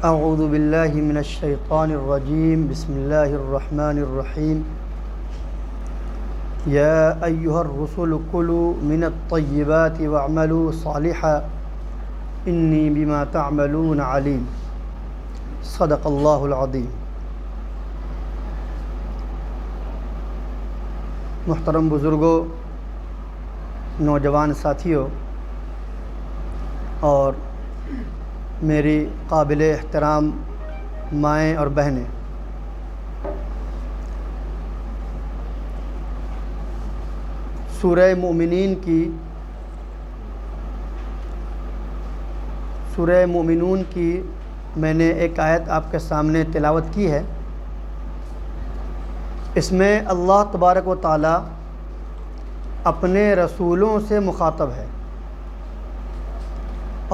اعوذ باللہ من الشیطان الرجیم بسم اللہ الرحمن الرحیم یا ایہا الرسل کلوا من الطیبات واعملوا صالحا انی بما تعملون علیم صدق اللہ العظیم۔ محترم بزرگوں، نوجوان ساتھیوں اور میری قابل احترام مائیں اور بہنیں، سورہ مومنون کی میں نے ایک آیت آپ کے سامنے تلاوت کی ہے۔ اس میں اللہ تبارک و تعالی اپنے رسولوں سے مخاطب ہے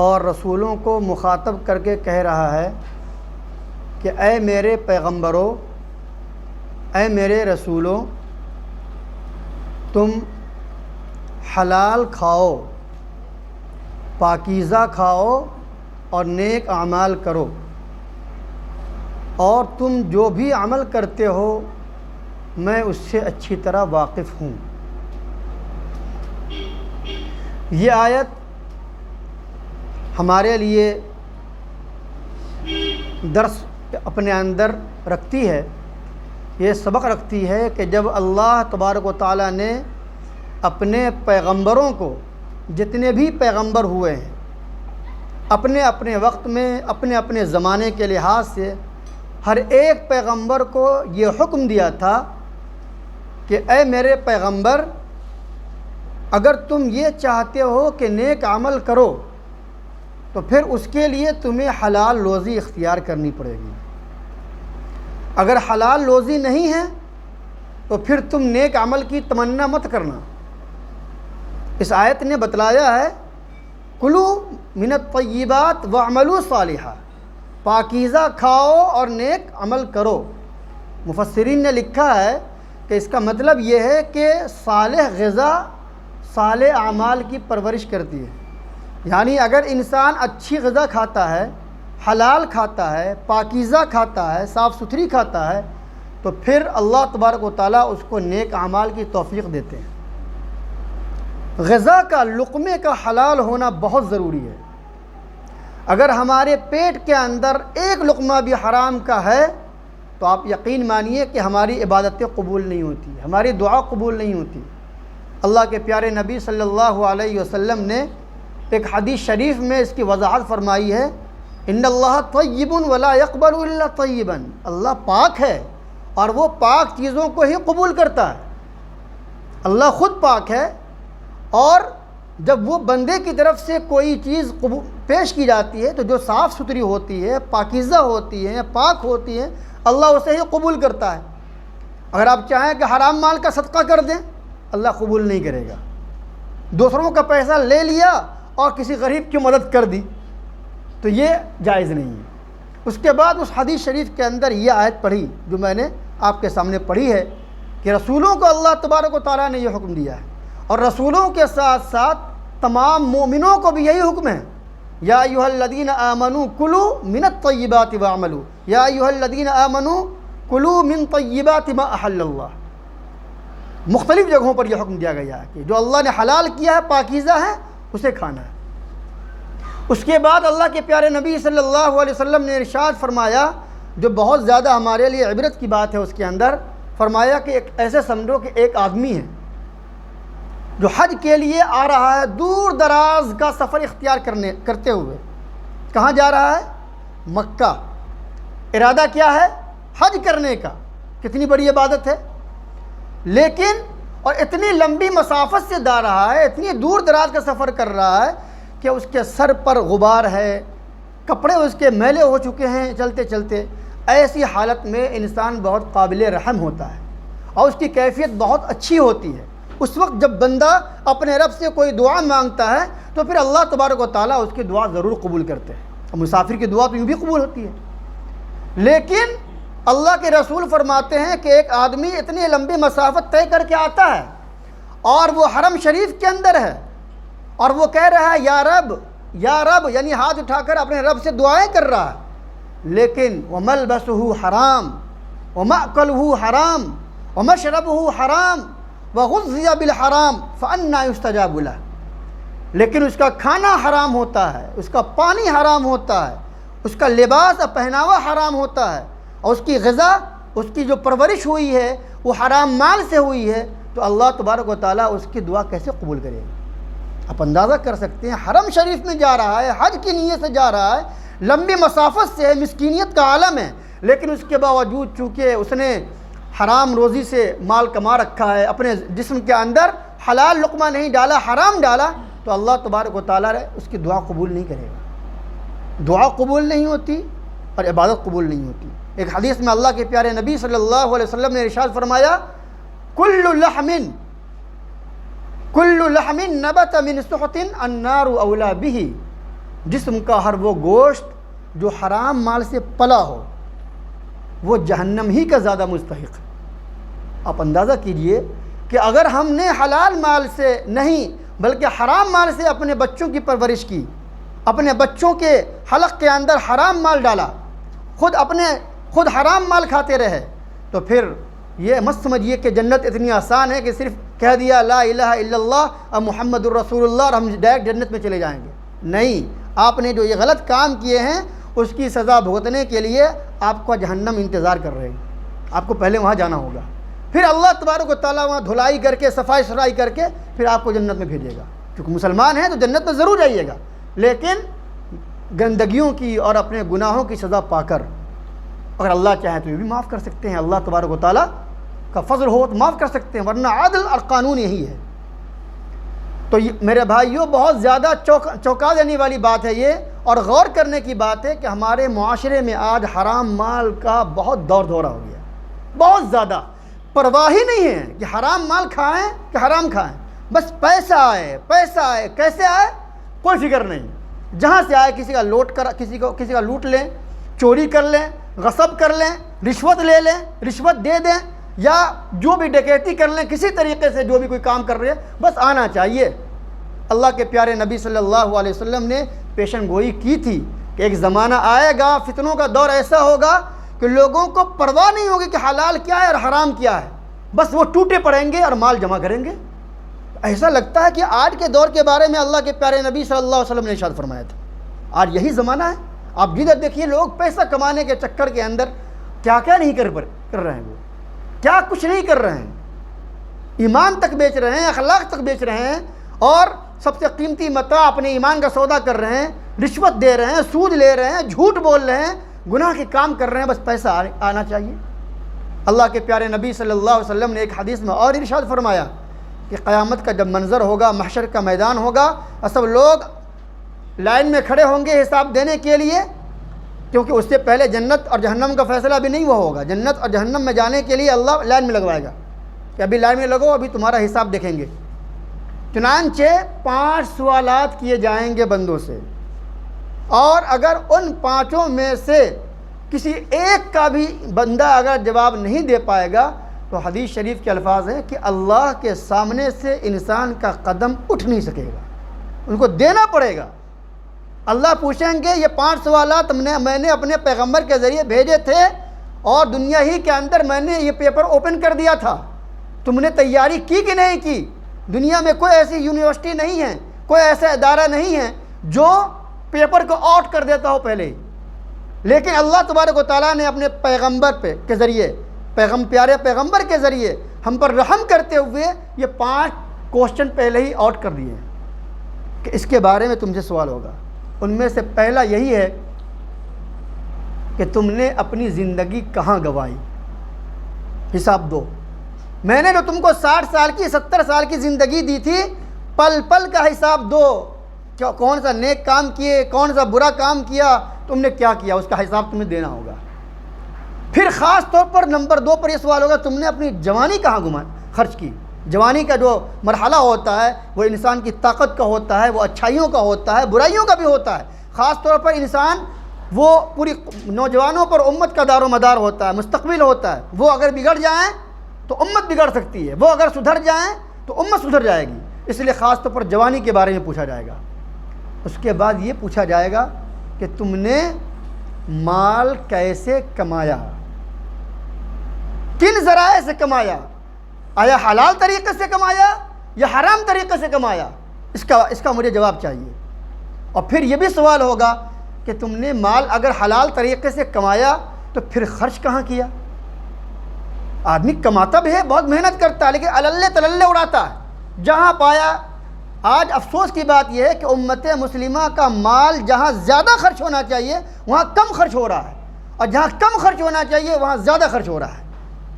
اور رسولوں کو مخاطب کر کے کہہ رہا ہے کہ اے میرے پیغمبروں، اے میرے رسولوں، تم حلال کھاؤ، پاکیزہ کھاؤ اور نیک اعمال کرو، اور تم جو بھی عمل کرتے ہو میں اس سے اچھی طرح واقف ہوں۔ یہ آیت ہمارے لیے درس اپنے اندر رکھتی ہے، یہ سبق رکھتی ہے کہ جب اللہ تبارک و تعالیٰ نے اپنے پیغمبروں کو، جتنے بھی پیغمبر ہوئے ہیں، اپنے اپنے وقت میں اپنے اپنے زمانے کے لحاظ سے ہر ایک پیغمبر کو یہ حکم دیا تھا کہ اے میرے پیغمبر، اگر تم یہ چاہتے ہو کہ نیک عمل کرو تو پھر اس کے لیے تمہیں حلال روزی اختیار کرنی پڑے گی۔ اگر حلال روزی نہیں ہے تو پھر تم نیک عمل کی تمنا مت کرنا۔ اس آیت نے بتلایا ہے کلوا من الطیبات واعملوا صالحا، پاکیزہ کھاؤ اور نیک عمل کرو۔ مفسرین نے لکھا ہے کہ اس کا مطلب یہ ہے کہ صالح غذا صالح اعمال کی پرورش کرتی ہے، یعنی اگر انسان اچھی غذا کھاتا ہے، حلال کھاتا ہے، پاکیزہ کھاتا ہے، صاف ستھری کھاتا ہے، تو پھر اللہ تبارک و تعالیٰ اس کو نیک اعمال کی توفیق دیتے ہیں۔ غذا کا، لقمے کا حلال ہونا بہت ضروری ہے۔ اگر ہمارے پیٹ کے اندر ایک لقمہ بھی حرام کا ہے تو آپ یقین مانیے کہ ہماری عبادتیں قبول نہیں ہوتی، ہماری دعا قبول نہیں ہوتی۔ اللہ کے پیارے نبی صلی اللہ علیہ وسلم نے ایک حدیث شریف میں اس کی وضاحت فرمائی ہے، ان اللہ طیب ولا یقبل الا طیبا، اللہ پاک ہے اور وہ پاک چیزوں کو ہی قبول کرتا ہے۔ اللہ خود پاک ہے، اور جب وہ بندے کی طرف سے کوئی چیز پیش کی جاتی ہے تو جو صاف ستھری ہوتی ہے، پاکیزہ ہوتی ہے، پاک ہوتی ہے، اللہ اسے ہی قبول کرتا ہے۔ اگر آپ چاہیں کہ حرام مال کا صدقہ کر دیں، اللہ قبول نہیں کرے گا۔ دوسروں کا پیسہ لے لیا اور کسی غریب کی مدد کر دی تو یہ جائز نہیں ہے۔ اس کے بعد اس حدیث شریف کے اندر یہ آیت پڑھی جو میں نے آپ کے سامنے پڑھی ہے کہ رسولوں کو اللہ تبارک و تعالیٰ نے یہ حکم دیا ہے، اور رسولوں کے ساتھ ساتھ تمام مومنوں کو بھی یہی حکم ہے، یا ایھا الذین آمنوا کلوا من الطیبات واعملوا، یا ایھا الذین آمنوا کلوا من طیبات ما احل اللہ۔ مختلف جگہوں پر یہ حکم دیا گیا ہے کہ جو اللہ نے حلال کیا ہے، پاکیزہ ہے، اسے کھانا ہے۔ اس کے بعد اللہ کے پیارے نبی صلی اللہ علیہ وسلم نے ارشاد فرمایا، جو بہت زیادہ ہمارے لیے عبرت کی بات ہے، اس کے اندر فرمایا کہ ایک ایسے سمجھو کہ ایک آدمی ہے جو حج کے لیے آ رہا ہے، دور دراز کا سفر اختیار کرتے ہوئے۔ کہاں جا رہا ہے؟ مکہ۔ ارادہ کیا ہے؟ حج کرنے کا۔ کتنی بڑی عبادت ہے، لیکن اور اتنی لمبی مسافت سے جا رہا ہے، اتنی دور دراز کا سفر کر رہا ہے کہ اس کے سر پر غبار ہے، کپڑے اس کے میلے ہو چکے ہیں چلتے چلتے۔ ایسی حالت میں انسان بہت قابل رحم ہوتا ہے اور اس کی کیفیت بہت اچھی ہوتی ہے۔ اس وقت جب بندہ اپنے رب سے کوئی دعا مانگتا ہے تو پھر اللہ تبارک و تعالیٰ اس کی دعا ضرور قبول کرتے ہیں، اور مسافر کی دعا تو یوں بھی قبول ہوتی ہے۔ لیکن اللہ کے رسول فرماتے ہیں کہ ایک آدمی اتنی لمبی مسافت طے کر کے آتا ہے اور وہ حرم شریف کے اندر ہے اور وہ کہہ رہا ہے یا رب یا رب، یعنی ہاتھ اٹھا کر اپنے رب سے دعائیں کر رہا ہے لیکن وملبسہ حرام ومأکلہ حرام ومشربہ حرام وغذی بالحرام فأنی یستجاب لہ، لیکن اس کا کھانا حرام ہوتا ہے، اس کا پانی حرام ہوتا ہے، اس کا لباس اور پہناوا حرام ہوتا ہے، اور اس کی غذا، اس کی جو پرورش ہوئی ہے وہ حرام مال سے ہوئی ہے، تو اللہ تبارک و تعالیٰ اس کی دعا کیسے قبول کرے گا؟ آپ اندازہ کر سکتے ہیں، حرم شریف میں جا رہا ہے، حج کی نیت سے جا رہا ہے، لمبی مسافت سے ہے، مسکینیت کا عالم ہے، لیکن اس کے باوجود چونکہ اس نے حرام روزی سے مال کما رکھا ہے، اپنے جسم کے اندر حلال لقمہ نہیں ڈالا، حرام ڈالا، تو اللہ تبارک و تعالیٰ اس کی دعا قبول نہیں کرے گا۔ دعا قبول نہیں ہوتی اور عبادت قبول نہیں ہوتی۔ ایک حدیث میں اللہ کے پیارے نبی صلی اللہ علیہ وسلم نے ارشاد فرمایا، کل لحم نبت من سحت النار اولی بہ، جسم کا ہر وہ گوشت جو حرام مال سے پلا ہو وہ جہنم ہی کا زیادہ مستحق ہے۔ آپ اندازہ کیجئے کہ اگر ہم نے حلال مال سے نہیں بلکہ حرام مال سے اپنے بچوں کی پرورش کی، اپنے بچوں کے حلق کے اندر حرام مال ڈالا، خود حرام مال کھاتے رہے، تو پھر یہ مت سمجھیے کہ جنت اتنی آسان ہے کہ صرف کہہ دیا لا الہ الا اللہ اور محمد الرسول اللہ اور ہم ڈائریکٹ جنت میں چلے جائیں گے۔ نہیں، آپ نے جو یہ غلط کام کیے ہیں اس کی سزا بھگتنے کے لیے آپ کو جہنم انتظار کر رہے ہیں، آپ کو پہلے وہاں جانا ہوگا، پھر اللہ تبارک و تعالیٰ وہاں دھلائی کر کے صفائی ستھرائی کر کے پھر آپ کو جنت میں بھیجے گا۔ کیونکہ مسلمان ہیں تو جنت میں ضرور جائیے گا، لیکن گندگیوں کی اور اپنے گناہوں کی سزا پا کر اگر اللہ چاہے تو یہ بھی معاف کر سکتے ہیں، اللہ تبارک و تعالیٰ کا فضل ہو تو معاف کر سکتے ہیں، ورنہ عدل اور قانون یہی ہے۔ تو میرے بھائیوں، بہت زیادہ چونکا دینے والی بات ہے یہ، اور غور کرنے کی بات ہے کہ ہمارے معاشرے میں آج حرام مال کا بہت دور دورہ ہو گیا، بہت زیادہ پرواہ ہی نہیں ہے کہ حرام مال کھائیں کہ حرام کھائیں، بس پیسہ آئے کیسے آئے کوئی فکر نہیں، جہاں سے آئے کسی کا لوٹ لیں، چوری کر لیں، غصب کر لیں، رشوت لے لیں، رشوت دے دیں، یا جو بھی ڈکیتی کر لیں، کسی طریقے سے جو بھی کوئی کام کر رہے ہیں بس آنا چاہیے۔ اللہ کے پیارے نبی صلی اللہ علیہ وسلم نے پیشن گوئی کی تھی کہ ایک زمانہ آئے گا، فتنوں کا دور ایسا ہوگا کہ لوگوں کو پرواہ نہیں ہوگی کہ حلال کیا ہے اور حرام کیا ہے، بس وہ ٹوٹے پڑیں گے اور مال جمع کریں گے۔ ایسا لگتا ہے کہ آج کے دور کے بارے میں اللہ کے پیارے نبی صلی اللہ علیہ وسلم نے ارشاد فرمایا تھا، آج یہی زمانہ ہے۔ آپ جدھر دیکھیے لوگ پیسہ کمانے کے چکر کے اندر کیا نہیں کر رہے ہیں، وہ کیا کچھ نہیں کر رہے ہیں، ایمان تک بیچ رہے ہیں، اخلاق تک بیچ رہے ہیں، اور سب سے قیمتی متاع اپنے ایمان کا سودا کر رہے ہیں، رشوت دے رہے ہیں، سود لے رہے ہیں، جھوٹ بول رہے ہیں، گناہ کے کام کر رہے ہیں، بس پیسہ آنا چاہیے۔ اللہ کے پیارے نبی صلی اللہ علیہ وسلم نے ایک حدیث میں اور ارشاد فرمایا کہ قیامت کا جب منظر ہوگا، محشر کا میدان ہوگا، اور سب لوگ لائن میں کھڑے ہوں گے حساب دینے کے لیے، کیونکہ اس سے پہلے جنت اور جہنم کا فیصلہ بھی نہیں ہوا ہوگا۔ جنت اور جہنم میں جانے کے لیے اللہ لائن میں لگوائے گا کہ ابھی لائن میں لگو، ابھی تمہارا حساب دیکھیں گے۔ چنانچہ 5 سوالات کیے جائیں گے بندوں سے، اور اگر ان 5 میں سے کسی ایک کا بھی بندہ اگر جواب نہیں دے پائے گا تو حدیث شریف کے الفاظ ہیں کہ اللہ کے سامنے سے انسان کا قدم اٹھ نہیں سکے گا، ان کو دینا پڑے گا۔ اللہ پوچھیں گے یہ 5 سوالات میں نے اپنے پیغمبر کے ذریعے بھیجے تھے، اور دنیا ہی کے اندر میں نے یہ پیپر اوپن کر دیا تھا، تم نے تیاری کی کہ نہیں کی؟ دنیا میں کوئی ایسی یونیورسٹی نہیں ہے، کوئی ایسا ادارہ نہیں ہے جو پیپر کو آؤٹ کر دیتا ہو پہلے ہی، لیکن اللہ تبارک و تعالیٰ نے اپنے پیغمبر کے ذریعے، پیارے پیغمبر کے ذریعے ہم پر رحم کرتے ہوئے یہ 5 کوسچن پہلے ہی آؤٹ کر دیے ہیں کہ اس کے بارے میں تم سے سوال ہوگا۔ ان میں سے پہلا یہی ہے کہ تم نے اپنی زندگی کہاں گنوائی، حساب دو۔ میں نے جو تم کو 60 سال کی 70 سال کی زندگی دی تھی، پل پل کا حساب دو، کون سا نیک کام کیے، کون سا برا کام کیا، تم نے کیا کیا، اس کا حساب تمہیں دینا ہوگا۔ پھر خاص طور پر نمبر 2 پر یہ سوال ہوگا تم نے اپنی جوانی کہاں خرچ کی۔ جوانی کا جو مرحلہ ہوتا ہے وہ انسان کی طاقت کا ہوتا ہے، وہ اچھائیوں کا ہوتا ہے، برائیوں کا بھی ہوتا ہے۔ خاص طور پر انسان وہ پوری نوجوانوں پر امت کا دار و مدار ہوتا ہے، مستقبل ہوتا ہے، وہ اگر بگڑ جائیں تو امت بگڑ سکتی ہے، وہ اگر سدھر جائیں تو امت سدھر جائے گی، اس لیے خاص طور پر جوانی کے بارے میں پوچھا جائے گا۔ اس کے بعد یہ پوچھا جائے گا کہ تم نے مال کیسے کمایا، کن ذرائع سے کمایا، آیا حلال طریقے سے کمایا یا حرام طریقے سے کمایا، اس کا مجھے جواب چاہیے۔ اور پھر یہ بھی سوال ہوگا کہ تم نے مال اگر حلال طریقے سے کمایا تو پھر خرچ کہاں کیا؟ آدمی کماتا بھی ہے، بہت محنت کرتا ہے، لیکن اللے تللے اڑاتا ہے جہاں پایا۔ آج افسوس کی بات یہ ہے کہ امت مسلمہ کا مال جہاں زیادہ خرچ ہونا چاہیے وہاں کم خرچ ہو رہا ہے، اور جہاں کم خرچ ہونا چاہیے وہاں زیادہ خرچ ہو رہا ہے۔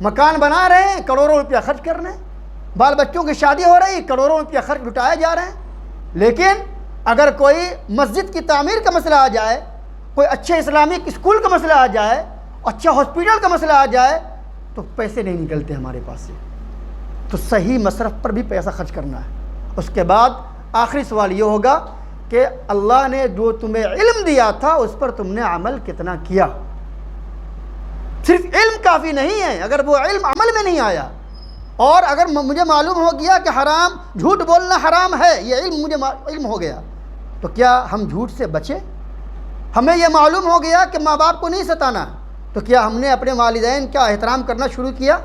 مکان بنا رہے ہیں، کروڑوں روپیہ خرچ کر رہے ہیں، بال بچوں کی شادی ہو رہی، کروڑوں روپیہ خرچ لٹائے جا رہے ہیں۔ لیکن اگر کوئی مسجد کی تعمیر کا مسئلہ آ جائے، کوئی اچھے اسلامک اسکول کا مسئلہ آ جائے، اچھا ہاسپٹل کا مسئلہ آ جائے تو پیسے نہیں نکلتے ہمارے پاس سے۔ تو صحیح مصرف پر بھی پیسہ خرچ کرنا ہے۔ اس کے بعد آخری سوال یہ ہوگا کہ اللہ نے جو تمہیں علم دیا تھا اس پر تم نے عمل کتنا کیا۔ صرف علم کافی نہیں ہے، اگر وہ علم عمل میں نہیں آیا، اور اگر مجھے معلوم ہو گیا کہ حرام، جھوٹ بولنا حرام ہے، یہ علم مجھے علم ہو گیا، تو کیا ہم جھوٹ سے بچے؟ ہمیں یہ معلوم ہو گیا کہ ماں باپ کو نہیں ستانا، تو کیا ہم نے اپنے والدین کا احترام کرنا شروع کیا؟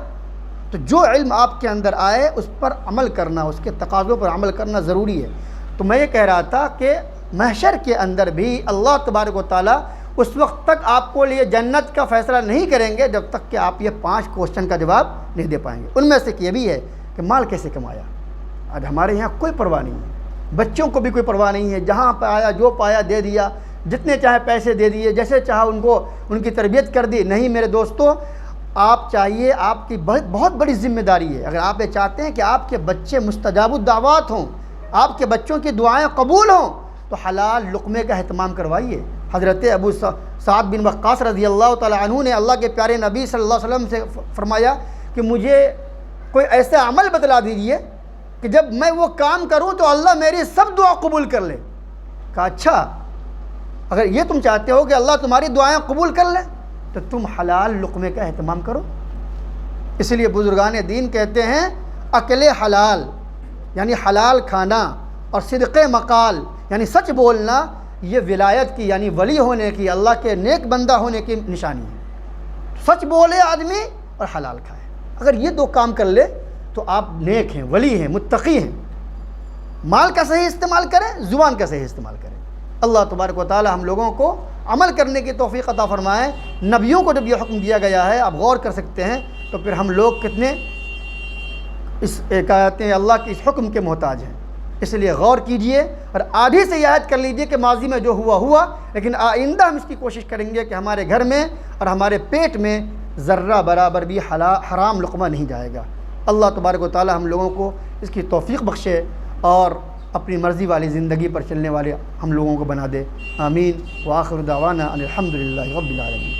تو جو علم آپ کے اندر آئے اس پر عمل کرنا، اس کے تقاضوں پر عمل کرنا ضروری ہے۔ تو میں یہ کہہ رہا تھا کہ محشر کے اندر بھی اللہ تبارک و تعالیٰ اس وقت تک آپ کو لیے جنت کا فیصلہ نہیں کریں گے جب تک کہ آپ یہ 5 کوشچن کا جواب نہیں دے پائیں گے۔ ان میں سے یہ بھی ہے کہ مال کیسے کمایا۔ آج ہمارے یہاں کوئی پرواہ نہیں ہے، بچوں کو بھی کوئی پرواہ نہیں ہے، جہاں پایا جو پایا دے دیا، جتنے چاہے پیسے دے دیے، جیسے چاہا ان کی تربیت کر دی۔ نہیں میرے دوستو، آپ چاہیے، آپ کی بہت بڑی ذمہ داری ہے، اگر آپ یہ چاہتے ہیں کہ آپ کے بچے مستجاب الدعوات ہوں، آپ کے بچوں کی دعائیں قبول ہوں، تو حلال لقمے کا اہتمام کروائیے۔ حضرت ابو سعد بن وقاص رضی اللہ تعالیٰ عنہ نے اللہ کے پیارے نبی صلی اللہ علیہ وسلم سے فرمایا کہ مجھے کوئی ایسا عمل بتلا دیجئے کہ جب میں وہ کام کروں تو اللہ میری سب دعا قبول کر لے۔ کہا اچھا، اگر یہ تم چاہتے ہو کہ اللہ تمہاری دعائیں قبول کر لے تو تم حلال لقمے کا اہتمام کرو۔ اس لیے بزرگان دین کہتے ہیں اکل حلال یعنی حلال کھانا، اور صدق مقال یعنی سچ بولنا، یہ ولایت کی یعنی ولی ہونے کی، اللہ کے نیک بندہ ہونے کی نشانی ہے۔ سچ بولے آدمی اور حلال کھائے، اگر یہ 2 کام کر لے تو آپ نیک ہیں، ولی ہیں، متقی ہیں۔ مال کا صحیح استعمال کریں، زبان کا صحیح استعمال کریں۔ اللہ تبارک و تعالی ہم لوگوں کو عمل کرنے کی توفیق عطا فرمائے۔ نبیوں کو جب یہ حکم دیا گیا ہے، آپ غور کر سکتے ہیں، تو پھر ہم لوگ کتنے اس کہتے ہیں اللہ کے اس حکم کے محتاج ہیں۔ اس لیے غور کیجئے اور آدھی سے یہ عہد کر لیجئے کہ ماضی میں جو ہوا، لیکن آئندہ ہم اس کی کوشش کریں گے کہ ہمارے گھر میں اور ہمارے پیٹ میں ذرہ برابر بھی حرام لقمہ نہیں جائے گا۔ اللہ تبارک و تعالی ہم لوگوں کو اس کی توفیق بخشے اور اپنی مرضی والی زندگی پر چلنے والے ہم لوگوں کو بنا دے۔ آمین۔ وآخر دعوانا ان الحمدللہ رب العالمین۔